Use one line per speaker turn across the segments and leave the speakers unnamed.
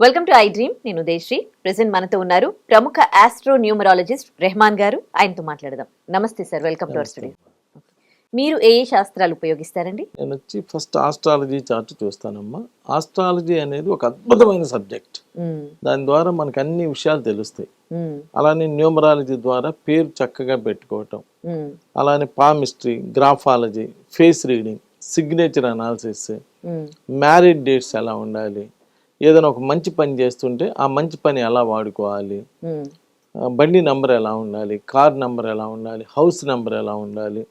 Welcome to I dream. నేను Udayasri. Present మనతో ఉన్నారు ప్రముఖ ఆస్ట్రో న్యూమరాలజిస్ట్ రెహమాన్ గారు. ఆయనతో మాట్లాడదాం. నమస్తే sir, welcome to our studio. మీరు ఏ శాస్త్రాలు ఉపయోగిస్తారండి?
నేను వచ్చి ఫస్ట్ ఆస్ట్రాలజీ చార్ట్ చూస్తానమ్మా. ఆస్ట్రాలజీ అనేది ఒక అద్భుతమైన సబ్జెక్ట్. దాని ద్వారా మనకు అన్ని విషయాలు తెలుస్తాయి. అలానే న్యూమరాలజీ ద్వారా పేరు చక్కగా పెట్టుకోవటం, అలానే palmistry, graphology, face reading, signature analysis, marriage dates ఎలా ఉండాలి, ఏదైనా ఒక మంచి పని చేస్తుంటే ఆ మంచి పని ఎలా వాడుకోవాలి, బండి నంబర్ ఎలా ఉండాలి, కార్ నంబర్ ఎలా ఉండాలి, హౌస్ నంబర్ ఎలా ఉండాలి,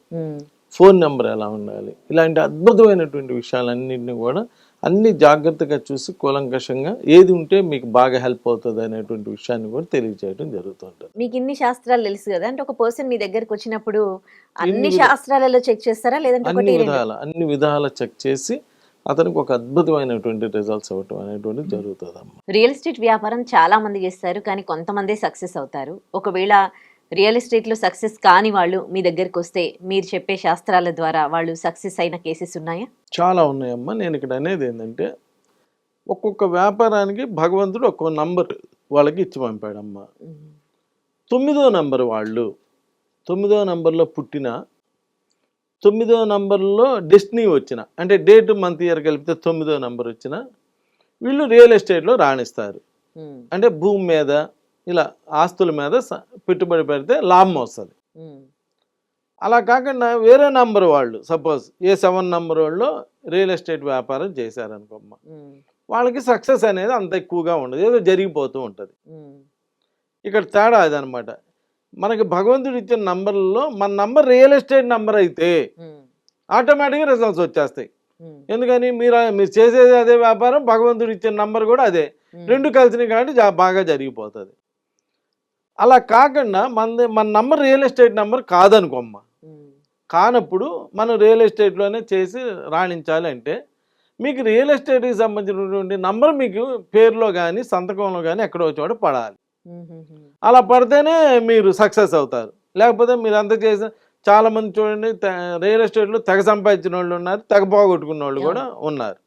ఫోన్ నెంబర్ ఎలా ఉండాలి, ఇలాంటి అద్భుతమైనటువంటి విషయాలన్నింటినీ కూడా అన్ని జాగ్రత్తగా చూసి కూలంకషంగా ఏది ఉంటే మీకు బాగా హెల్ప్ అవుతుంది అనేటువంటి విషయాన్ని కూడా తెలియజేయడం జరుగుతుంటుంది.
మీకు ఇన్ని శాస్త్రాలు తెలుసు కదా, అంటే ఒక పర్సన్ మీ దగ్గరకు వచ్చినప్పుడు అన్ని శాస్త్రాలలో చెక్ చేస్తారా, లేదంటే
అన్ని విధాల చెక్ చేసి అతనికి ఒక అద్భుతమైనటువంటి రిజల్ట్స్ అవ్వటం అనేటువంటి జరుగుతుంది అమ్మ.
రియల్ ఎస్టేట్ వ్యాపారం చాలా మంది చేస్తారు, కానీ కొంతమంది సక్సెస్ అవుతారు. ఒకవేళ రియల్ ఎస్టేట్ లో సక్సెస్ కాని వాళ్ళు మీ దగ్గరకు వస్తే మీరు చెప్పే శాస్త్రాల ద్వారా వాళ్ళు సక్సెస్ అయిన కేసెస్ ఉన్నాయా?
చాలా ఉన్నాయమ్మా. నేను ఇక్కడ అనేది ఏంటంటే, ఒక్కొక్క వ్యాపారానికి భగవంతుడు ఒక్కొక్క నంబర్ వాళ్ళకి ఇచ్చి పంపాడమ్మా. 9వ నంబర్ వాళ్ళు 9వ నంబర్లో పుట్టిన, 9వ నంబర్లో డెస్టినీ వచ్చిన, అంటే డేట్ మంత్ ఇయర్ కలిపితే 9వ నంబర్ వచ్చిన వీళ్ళు రియల్ ఎస్టేట్లో రాణిస్తారు. అంటే భూమి మీద ఇలా ఆస్తుల మీద పెట్టుబడి పెడితే లాభం వస్తుంది. అలా కాకుండా వేరే నంబర్ వాళ్ళు, సపోజ్ A7 నంబర్ వాళ్ళు రియల్ ఎస్టేట్ వ్యాపారం చేశారనుకోమ్మ, వాళ్ళకి సక్సెస్ అనేది అంత ఎక్కువగా ఉండదు, ఏదో జరిగిపోతూ ఉంటుంది. ఇక్కడ తేడా అదనమాట. మనకి భగవంతుడు ఇచ్చిన నంబర్లలో మన నంబర్ రియల్ ఎస్టేట్ నంబర్ అయితే ఆటోమేటిక్గా రిజల్ట్స్ వచ్చేస్తాయి. ఎందుకని మీరు చేసేది అదే వ్యాపారం, భగవంతుడు ఇచ్చిన నంబర్ కూడా అదే, రెండు కలిసినాయి కాబట్టి బాగా జరిగిపోతుంది. అలా కాకుండా మన నంబర్ రియల్ ఎస్టేట్ నంబర్ కాదనుకోమ్మ, కానప్పుడు మనం రియల్ ఎస్టేట్లోనే చేసి రాణించాలి అంటే మీకు రియల్ ఎస్టేట్కి సంబంధించినటువంటి నంబర్ మీకు పేరులో కానీ సంతకంలో కానీ ఎక్కడో చోట పడాలి. అలా పడితేనే మీరు సక్సెస్ అవుతారు. లేకపోతే మీరు అంత చేసిన చాలామంది చూడండి, రియల్ ఎస్టేట్లో తెగ సంపాదించిన వాళ్ళు ఉన్నారు, తెగ పోగొట్టుకున్న వాళ్ళు కూడా ఉన్నారు.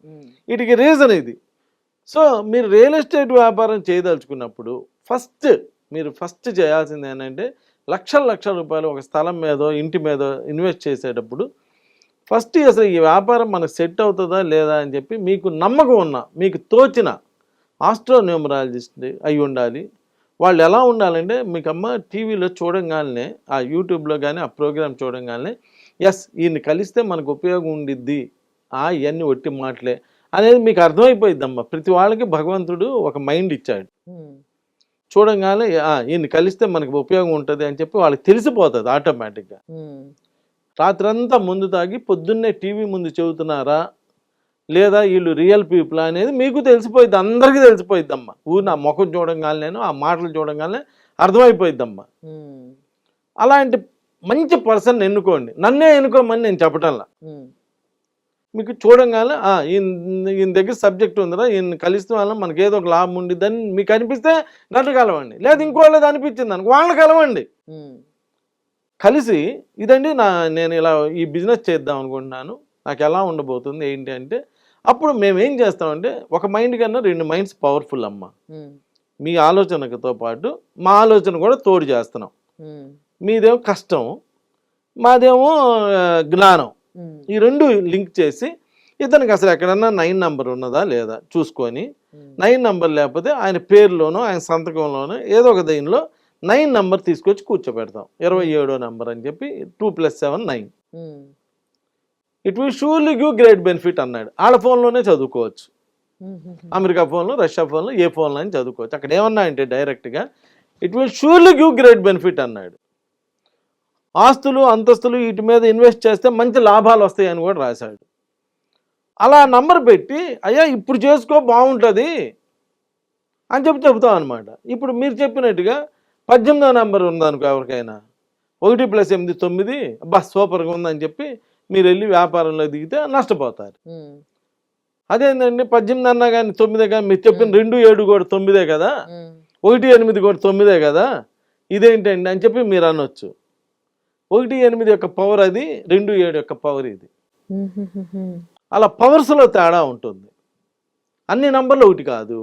వీటికి రీజన్ ఇది. సో మీరు రియల్ ఎస్టేట్ వ్యాపారం చేయదలుచుకున్నప్పుడు మీరు ఫస్ట్ చేయాల్సింది ఏంటంటే, లక్షల రూపాయలు ఒక స్థలం మీదో ఇంటి మీదో ఇన్వెస్ట్ చేసేటప్పుడు ఫస్ట్ అసలు ఈ వ్యాపారం మనకు సెట్ అవుతుందా లేదా అని చెప్పి మీకు నమ్మకం ఉన్న, మీకు తోచిన ఆస్ట్రో న్యూమరాలజిస్ట్ అయి ఉండాలి. వాళ్ళు ఎలా ఉండాలంటే, మీకు అమ్మ టీవీలో చూడంగానే, ఆ యూట్యూబ్లో కానీ ఆ ప్రోగ్రామ్ చూడంగానే, ఎస్ ఈయన్ని కలిస్తే మనకు ఉపయోగం ఉండిద్ది, ఇవన్నీ ఒట్టి మాటలే అనేది మీకు అర్థమైపోయిద్దమ్మా. ప్రతి వాళ్ళకి భగవంతుడు ఒక మైండ్ ఇచ్చాడు. చూడంగానే ఈయన్ని కలిస్తే మనకు ఉపయోగం ఉంటుంది అని చెప్పి వాళ్ళకి తెలిసిపోతుంది ఆటోమేటిక్గా. రాత్రంతా ముందు తాగి పొద్దున్నే టీవీ ముందు చెబుతున్నారా లేదా వీళ్ళు రియల్ పీపుల్ అనేది మీకు తెలిసిపోయిద్ది, అందరికీ తెలిసిపోయిద్దమ్మా. నా ముఖం చూడంగానే, ఆ మాటలు చూడంగానే అర్థమైపోయిద్దమ్మా. అలాంటి మంచి పర్సన్ ఎన్నుకోండి, నన్నే ఎన్నుకోమని నేను చెప్పటంలా. మీకు చూడంగానే ఈయన దగ్గర సబ్జెక్ట్ ఉందిరా, ఈయన కలిస్తే వల్ల మనకి ఏదో ఒక లాభం ఉండిద్దని మీకు అనిపిస్తే నన్ను కలవండి, లేదా ఇంకోళ్ళది అనిపించింది అనుకో వాళ్ళని కలవండి. కలిసి ఇదండి నేను ఇలా ఈ బిజినెస్ చేద్దాం అనుకుంటున్నాను, నాకు ఎలా ఉండబోతుంది ఏంటి అంటే, అప్పుడు మేము ఏం చేస్తామంటే, ఒక మైండ్ కన్నా 2 మైండ్స్ పవర్ఫుల్ అమ్మ. మీ ఆలోచనతో పాటు మా ఆలోచన కూడా తోడు చేస్తున్నాం. మీదేమో కష్టం, మాదేమో జ్ఞానం. ఈ రెండు లింక్ చేసి ఇతనికి అసలు ఎక్కడన్నా 9 నంబర్ ఉన్నదా లేదా చూసుకొని, 9 నంబర్ లేకపోతే ఆయన పేరులోనో ఆయన సంతకంలోనో ఏదో ఒక దీనిలో 9 నంబర్ తీసుకొచ్చి కూర్చోబెడతాం. 27వ నంబర్ అని చెప్పి 2 + 7 9. It will surely give great benefit అన్నాడు. వాళ్ళ ఫోన్లోనే చదువుకోవచ్చు, అమెరికా ఫోన్లో, రష్యా ఫోన్లో, ఏ ఫోన్లో అని చదువుకోవచ్చు. అక్కడ ఏమన్నా అంటే డైరెక్ట్గా it will surely give great benefit అన్నాడు. ఆస్తులు అంతస్తులు వీటి మీద ఇన్వెస్ట్ చేస్తే మంచి లాభాలు వస్తాయని కూడా రాశాడు. అలా నంబర్ పెట్టి అయ్యా ఇప్పుడు చేసుకో బాగుంటుంది అని చెప్తాం అనమాట. ఇప్పుడు మీరు చెప్పినట్టుగా 18వ నంబర్ ఉందనుకో, ఎవరికైనా 1 + 8 9, అబ్బా సూపర్గా ఉందని చెప్పి మీరు వెళ్ళి వ్యాపారంలో దిగితే నష్టపోతారు. అదేంటండి 18 అన్నా కానీ 9 కానీ, మీరు చెప్పిన 2 7 కూడా 9 కదా, 1 8 కూడా 9 కదా, ఇదేంటండి అని చెప్పి మీరు అనొచ్చు. 1 8 యొక్క పవర్ అది, 2 7 యొక్క పవర్ ఇది. అలా పవర్స్లో తేడా ఉంటుంది. అన్ని నంబర్లు ఒకటి కాదు.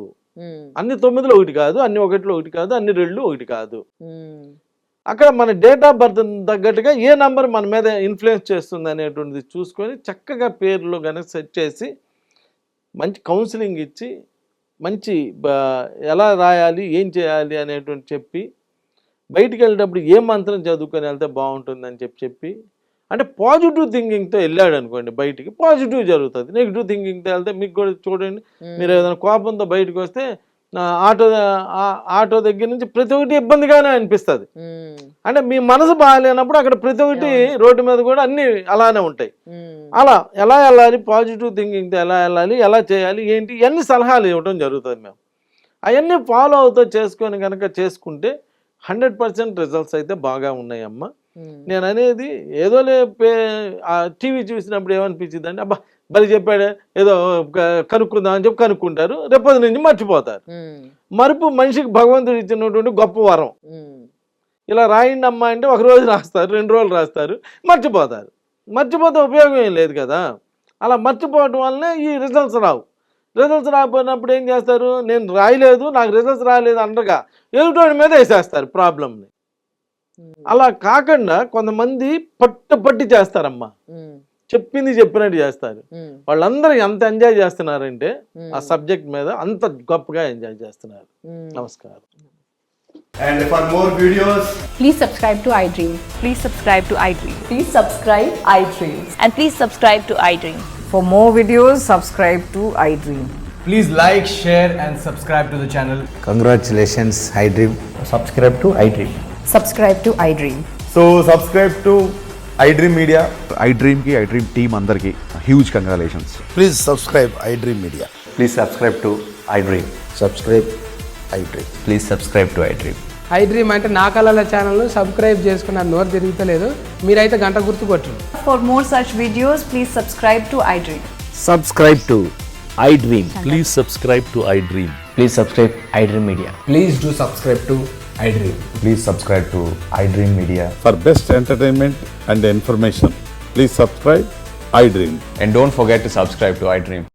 అన్ని 9లో ఒకటి కాదు, అన్ని 1లో ఒకటి కాదు, అన్ని 2లో ఒకటి కాదు. అక్కడ మన డేట్ ఆఫ్ బర్త్ తగ్గట్టుగా ఏ నంబర్ మన మీద ఇన్ఫ్లుయెన్స్ చేస్తుంది అనేటువంటిది చూసుకొని చక్కగా పేర్లు కనుక సెట్ చేసి మంచి కౌన్సిలింగ్ ఇచ్చి మంచి ఎలా రాయాలి ఏం చేయాలి అనేటువంటి చెప్పి బయటికి వెళ్ళేటప్పుడు ఏ మంత్రం చదువుకొని వెళ్తే బాగుంటుందని చెప్పి అంటే పాజిటివ్ థింకింగ్తో వెళ్ళాడు అనుకోండి బయటికి పాజిటివ్ జరుగుతుంది. నెగిటివ్ థింకింగ్తో వెళ్తే మీకు కూడా చూడండి, మీరు ఏదైనా కోపంతో బయటకు వస్తే ఆటో దగ్గర నుంచి ప్రతి ఒక్కటి ఇబ్బందిగానే అనిపిస్తుంది. అంటే మీ మనసు బాగాలేనప్పుడు అక్కడ ప్రతి ఒక్కటి రోడ్డు మీద కూడా అన్ని అలానే ఉంటాయి. అలా ఎలా వెళ్ళాలి, పాజిటివ్ థింకింగ్తో ఎలా వెళ్ళాలి, ఎలా చేయాలి ఏంటి ఇవన్నీ సలహాలు ఇవ్వడం జరుగుతుంది. మేము అవన్నీ ఫాలో అవుతూ చేసుకొని కనుక చేసుకుంటే 100% రిజల్ట్స్ అయితే బాగా ఉన్నాయమ్మా. నేను అనేది ఏదో టీవీ చూసినప్పుడు ఏమనిపించింది అంటే అబ్బా బలి చెప్పాడే ఏదో కనుక్కుందాం అని చెప్పి కనుక్కుంటారు, రేపటి నుంచి మర్చిపోతారు. మరుపు మనిషికి భగవంతుడు ఇచ్చినటువంటి గొప్ప వరం. ఇలా రాయండి అమ్మా అంటే ఒక రోజు రాస్తారు, 2 రోజులు రాస్తారు, మర్చిపోతారు. మర్చిపోతే ఉపయోగం ఏం లేదు కదా. అలా మర్చిపోవటం వల్లనే ఈ రిజల్ట్స్ రావు. రిజల్ట్స్ రాకపోయినప్పుడు ఏం చేస్తారు, నేను రాయలేదు నాకు రిజల్ట్స్ రాలేదు అనగా ఎదుటోడి మీద వేసేస్తారు ప్రాబ్లమ్ని. అలా కాకుండా కొంతమంది పట్టి చేస్తారమ్మా, చెప్పింది చెప్పినట్టు చేస్తారు. వాళ్ళందరూ ఎంత ఎంజాయ్ చేస్తున్నారంటే ఆ సబ్జెక్ట్ మీద అంత గొప్పగా ఎంజాయ్ చేస్తున్నారు. నమస్కారం.
And for more videos,
please subscribe to iDream.
Please subscribe to iDream.
Please subscribe iDream.
And please subscribe to iDream.
For more videos, subscribe to iDream.
please like, share and subscribe to the channel.
Congratulations, iDream.
Subscribe to iDream.
Subscribe to iDream.
So subscribe to iDream Media.
iDream ki iDream team andarki huge congratulations.
Please subscribe iDream Media.
Please subscribe to iDream.
Subscribe iDream.
Please subscribe to iDream.
iDream అంటే నా కళల ఛానల్ను subscribe చేసుకున్న నోరు తిరుగుతలేదు, మీరైతే గంట గుర్తు కొట్టండి.
For more such videos, please subscribe to iDream.
Subscribe to iDream.
Please subscribe to iDream.
Please subscribe iDream Media.
Please do subscribe to iDream.
Please subscribe to iDream Media.
For best entertainment and information, please subscribe iDream.
And don't forget to subscribe to iDream.